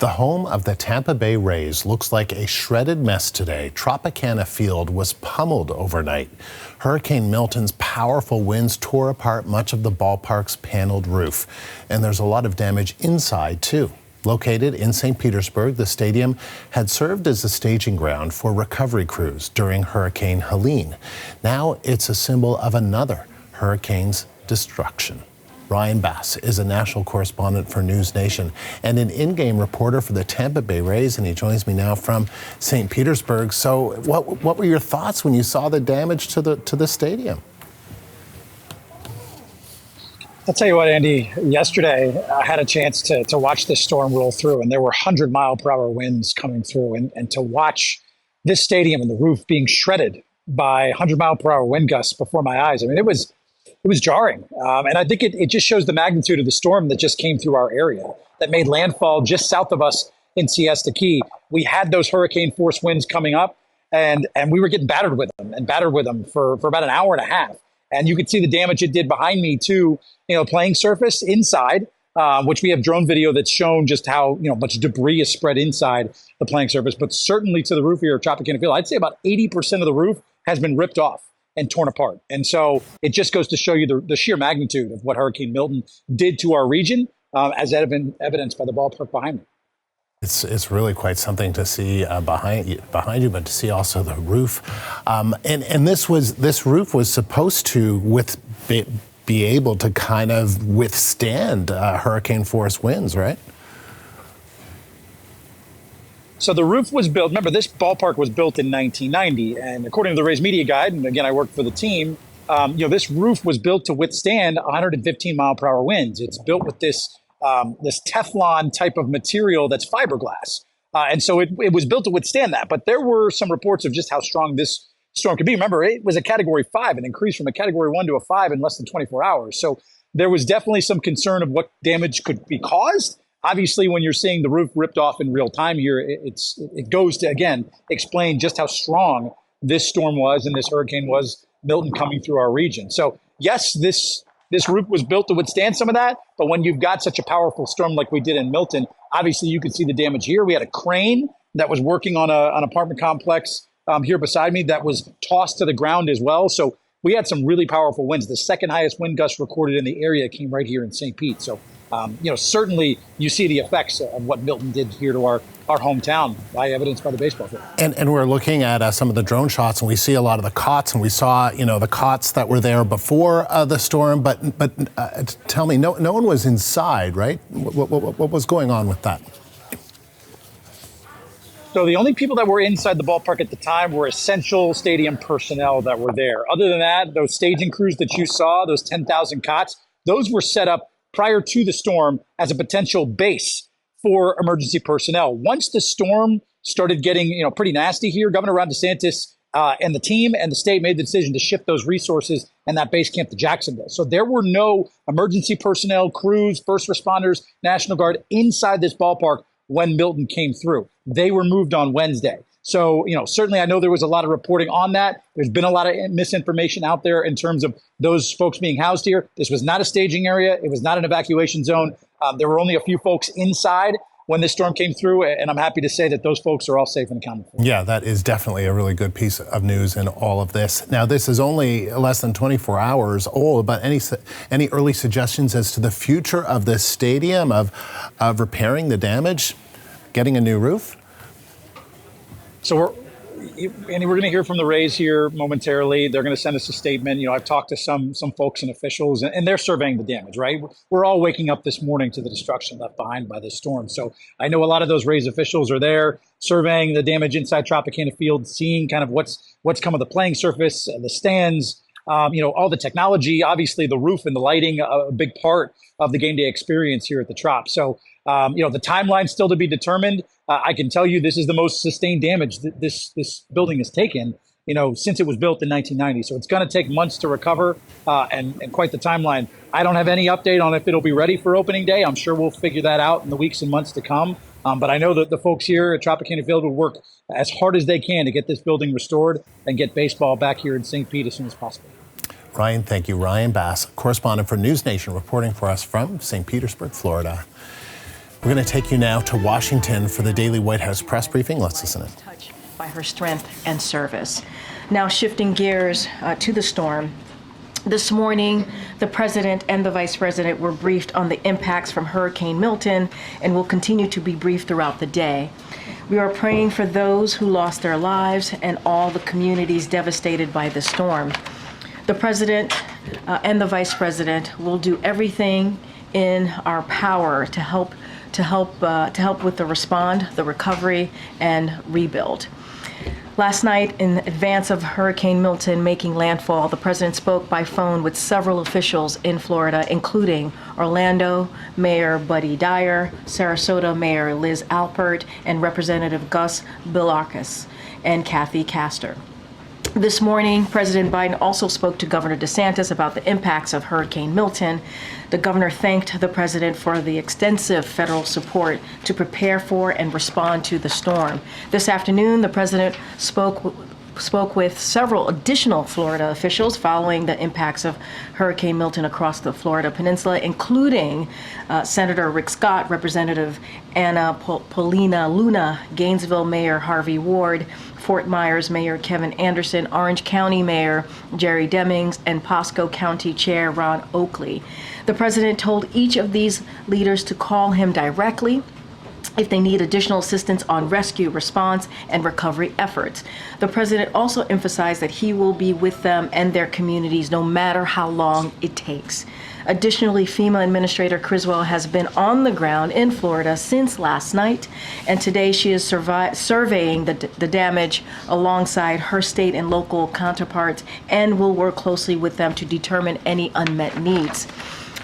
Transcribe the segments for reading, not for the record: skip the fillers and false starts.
The home of the Tampa Bay Rays looks like a shredded mess today. Tropicana Field was pummeled overnight. Hurricane Milton's powerful winds tore apart much of the ballpark's paneled roof. And there's a lot of damage inside, too. Located in St. Petersburg, the stadium had served as a staging ground for recovery crews during Hurricane Helene. Now it's a symbol of another hurricane's destruction. Ryan Bass is a national correspondent for News Nation and an in-game reporter for the Tampa Bay Rays, and he joins me now from St. Petersburg. So what were your thoughts when you saw the damage to the stadium? I'll tell you what, Andy, yesterday I had a chance to watch this storm roll through, and there were 100-mile-per-hour winds coming through, and to watch this stadium and the roof being shredded by 100-mile-per-hour wind gusts before my eyes. I mean, it was jarring. And I think it just shows the magnitude of the storm that just came through our area, that made landfall just south of us in Siesta Key. We had those hurricane force winds coming up, and we were getting battered with them for about an hour and a half. And you could see the damage it did behind me to, playing surface inside, which we have drone video that's shown just how, much debris is spread inside the playing surface, but certainly to the roof here at Tropicana Field. I'd say about 80% of the roof has been ripped off and torn apart. And so it just goes to show you the sheer magnitude of what Hurricane Milton did to our region, as evidenced by the ballpark behind me. It's really quite something to see behind you, but to see also the roof. And this roof was supposed to be able to kind of withstand hurricane force winds, right? So the roof was built, remember, this ballpark was built in 1990, and according to the Rays Media Guide, and again, I worked for the team, this roof was built to withstand 115-mile-per-hour winds. It's built with this Teflon type of material that's fiberglass. And so it was built to withstand that. But there were some reports of just how strong this storm could be. Remember, it was a Category 5, an increase from a Category 1 to a 5 in less than 24 hours. So there was definitely some concern of what damage could be caused. Obviously, when you're seeing the roof ripped off in real time here, it goes to, again, explain just how strong this storm was and this hurricane was, Milton, coming through our region. So, yes, this roof was built to withstand some of that, but when you've got such a powerful storm like we did in Milton, obviously you could see the damage here. We had a crane that was working on an apartment complex here beside me that was tossed to the ground as well. So we had some really powerful winds. The second highest wind gust recorded in the area came right here in St. Pete. So, certainly you see the effects of what Milton did here to our hometown, by evidenced by the baseball field. And we're looking at some of the drone shots, and we see a lot of the cots, and we saw, the cots that were there before the storm. But tell me, no one was inside, right? What was going on with that? So the only people that were inside the ballpark at the time were essential stadium personnel that were there. Other than that, those staging crews that you saw, those 10,000 cots, those were set up prior to the storm as a potential base for emergency personnel. Once the storm started getting, pretty nasty here, Governor Ron DeSantis and the team and the state made the decision to shift those resources and that base camp to Jacksonville. So there were no emergency personnel, crews, first responders, National Guard inside this ballpark when Milton came through. They were moved on Wednesday. So, certainly I know there was a lot of reporting on that. There's been a lot of misinformation out there in terms of those folks being housed here. This was not a staging area. It was not an evacuation zone. There were only a few folks inside when this storm came through, and I'm happy to say that those folks are all safe and accounted for. Yeah, that is definitely a really good piece of news in all of this. Now, this is only less than 24 hours old, but any early suggestions as to the future of this stadium, of repairing the damage, getting a new roof? So we're going to hear from the Rays here momentarily. They're going to send us a statement. I've talked to some folks and officials, and they're surveying the damage, right? We're all waking up this morning to the destruction left behind by this storm. So I know a lot of those Rays officials are there surveying the damage inside Tropicana Field, seeing kind of what's come of the playing surface, the stands, all the technology, obviously the roof and the lighting, a big part of the game day experience here at the Trop. So, the timeline still to be determined. I can tell you this is the most sustained damage that this building has taken, since it was built in 1990. So it's going to take months to recover and quite the timeline. I don't have any update on if it'll be ready for opening day. I'm sure we'll figure that out in the weeks and months to come. But I know that the folks here at Tropicana Field will work as hard as they can to get this building restored and get baseball back here in St. Pete as soon as possible. Ryan, thank you. Ryan Bass, correspondent for News Nation, reporting for us from St. Petersburg, Florida. We're going to take you now to Washington for the daily White House press briefing. Let's listen in. Touched by her strength and service. Now shifting gears to the storm. This morning, the president and the vice president were briefed on the impacts from Hurricane Milton and will continue to be briefed throughout the day. We are praying for those who lost their lives and all the communities devastated by the storm. The president and the vice president will do everything in our power to help with the respond, the recovery, and rebuild. Last night, in advance of Hurricane Milton making landfall, the president spoke by phone with several officials in Florida, including Orlando Mayor Buddy Dyer, Sarasota Mayor Liz Alpert, and Representative Gus Bilakis and Kathy Castor. This morning, President Biden also spoke to Governor DeSantis about the impacts of Hurricane Milton. The governor thanked the president for the extensive federal support to prepare for and respond to the storm. This afternoon, the president spoke with several additional Florida officials following the impacts of Hurricane Milton across the Florida Peninsula, including Senator Rick Scott, Representative Anna Paulina Luna, Gainesville Mayor Harvey Ward, Fort Myers Mayor Kevin Anderson, Orange County Mayor Jerry Demings, and Pasco County Chair Ron Oakley. The president told each of these leaders to call him directly if they need additional assistance on rescue, response, and recovery efforts. The president also emphasized that he will be with them and their communities no matter how long it takes. Additionally, FEMA Administrator Criswell has been on the ground in Florida since last night, and today she is surveying the damage alongside her state and local counterparts and will work closely with them to determine any unmet needs.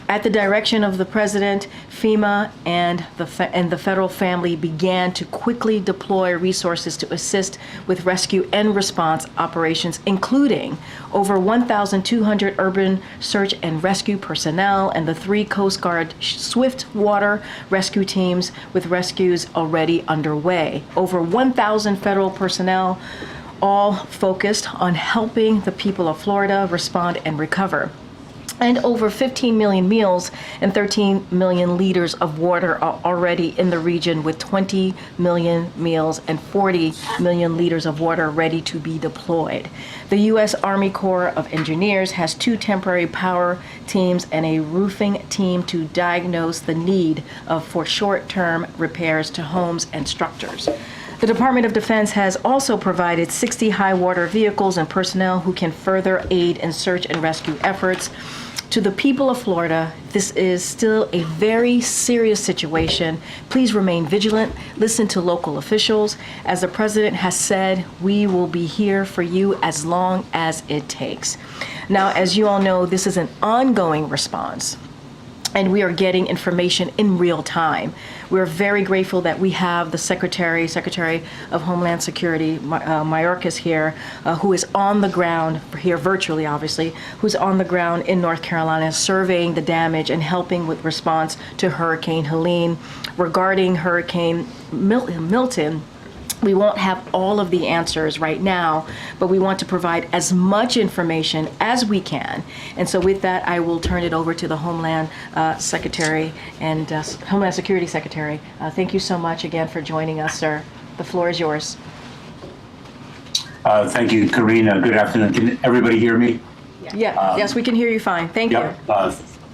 At the direction of the president, FEMA and the federal family began to quickly deploy resources to assist with rescue and response operations, including over 1,200 urban search and rescue personnel and the 3 Coast Guard swift water rescue teams with rescues already underway. Over 1,000 federal personnel, all focused on helping the people of Florida respond and recover. And over 15 million meals and 13 million liters of water are already in the region, with 20 million meals and 40 million liters of water ready to be deployed. The U.S. Army Corps of Engineers has 2 temporary power teams and a roofing team to diagnose the need for short-term repairs to homes and structures. The Department of Defense has also provided 60 high-water vehicles and personnel who can further aid in search and rescue efforts. To the people of Florida, this is still a very serious situation. Please remain vigilant. Listen to local officials. As the president has said, we will be here for you as long as it takes. Now, as you all know, this is an ongoing response, and we are getting information in real time. We're very grateful that we have the Secretary of Homeland Security, Mayorkas here, who is on the ground here virtually, obviously, who's on the ground in North Carolina surveying the damage and helping with response to Hurricane Helene. Regarding Hurricane Milton, we won't have all of the answers right now, but we want to provide as much information as we can. And so with that, I will turn it over to the Homeland Secretary and Homeland Security Secretary. Thank you so much again for joining us, sir. The floor is yours. Thank you, Karina. Good afternoon. Can everybody hear me? Yes, we can hear you fine. Thank you.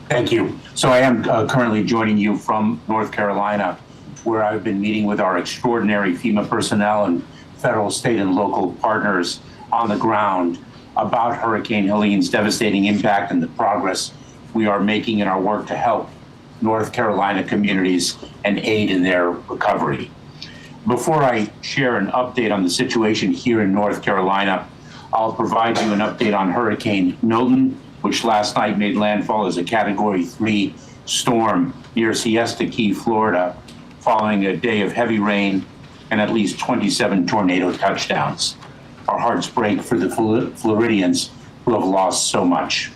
Thank you. So I am currently joining you from North Carolina, where I've been meeting with our extraordinary FEMA personnel and federal, state, and local partners on the ground about Hurricane Helene's devastating impact and the progress we are making in our work to help North Carolina communities and aid in their recovery. Before I share an update on the situation here in North Carolina, I'll provide you an update on Hurricane Milton, which last night made landfall as a Category 3 storm near Siesta Key, Florida, following a day of heavy rain and at least 27 tornado touchdowns. Our hearts break for the Floridians who have lost so much.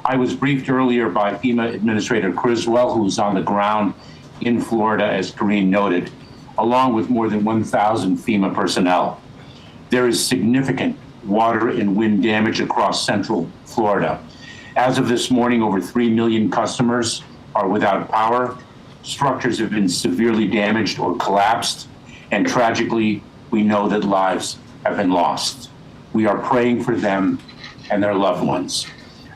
I was briefed earlier by FEMA Administrator Criswell, who's on the ground in Florida, as Karine noted, along with more than 1,000 FEMA personnel. There is significant water and wind damage across central Florida. As of this morning, over 3 million customers are without power, Structures have been severely damaged or collapsed, and tragically, we know that lives have been lost. We are praying for them and their loved ones.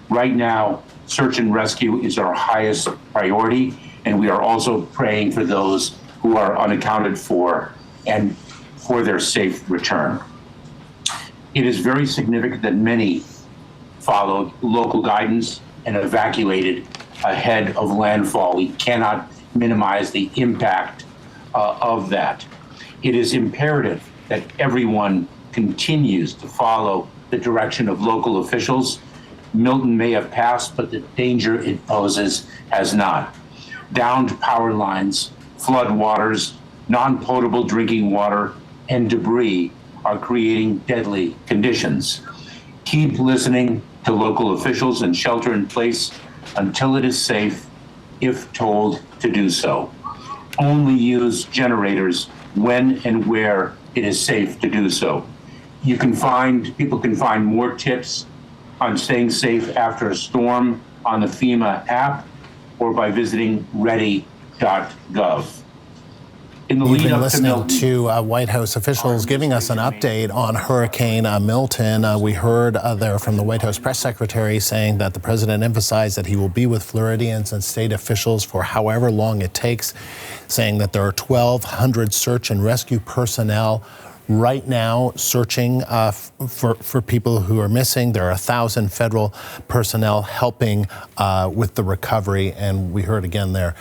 Right now, search and rescue is our highest priority, and we are also praying for those who are unaccounted for and for their safe return. It is very significant that many followed local guidance and evacuated ahead of landfall. We cannot minimize the impact of that. It is imperative that everyone continues to follow the direction of local officials. Milton may have passed, but the danger it poses has not. Downed power lines, flood waters, non-potable drinking water, and debris are creating deadly conditions. Keep listening to local officials and shelter in place until it is safe, if told to do so. Only use generators when and where it is safe to do so. People can find more tips on staying safe after a storm on the FEMA app or by visiting ready.gov. We've been listening to White House officials giving us an update on Hurricane Milton. We heard there from the White House press secretary saying that the president emphasized that he will be with Floridians and state officials for however long it takes, saying that there are 1,200 search and rescue personnel right now searching for people who are missing. There are 1,000 federal personnel helping with the recovery. And we heard again there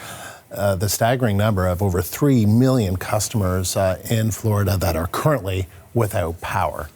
the staggering number of over 3 million customers in Florida that are currently without power.